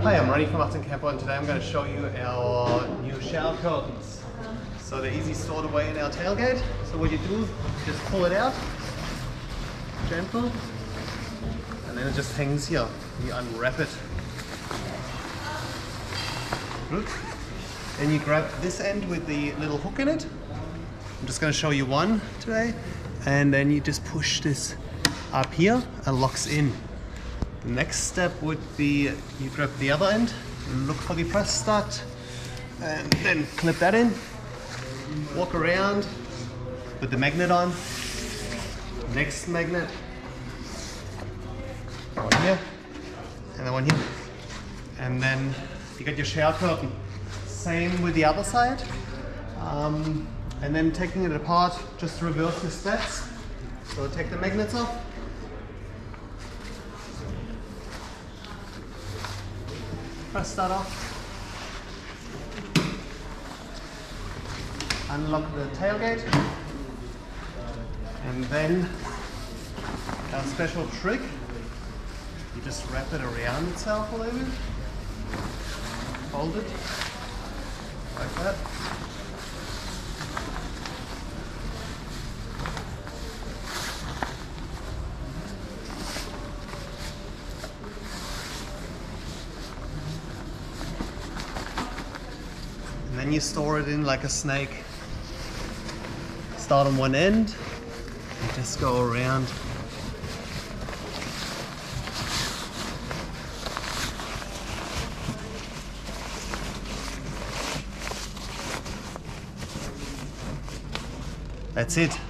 Hi, I'm Ronny from Achtung Camper, and today I'm going to show you our new shower curtains. So they're easy stored away in our tailgate. So what you do, just pull it out, gentle, and then it just hangs here. You unwrap it. Good. Then you grab this end with the little hook in it. I'm just going to show you one today. And then you just push this up here and locks in. The next step would be you grab the other end, look for the press start, and then clip that in. Walk around with the magnet on. Next magnet. One here, and then one here. And then you get your shower curtain. Same with the other side. And then taking it apart, just reverse the steps. So take the magnets off. Press that off. Unlock the tailgate. And then our special trick, you just wrap it around itself a little bit. Hold it like that. And then you store it in like a snake. Start on one end and just go around. That's it.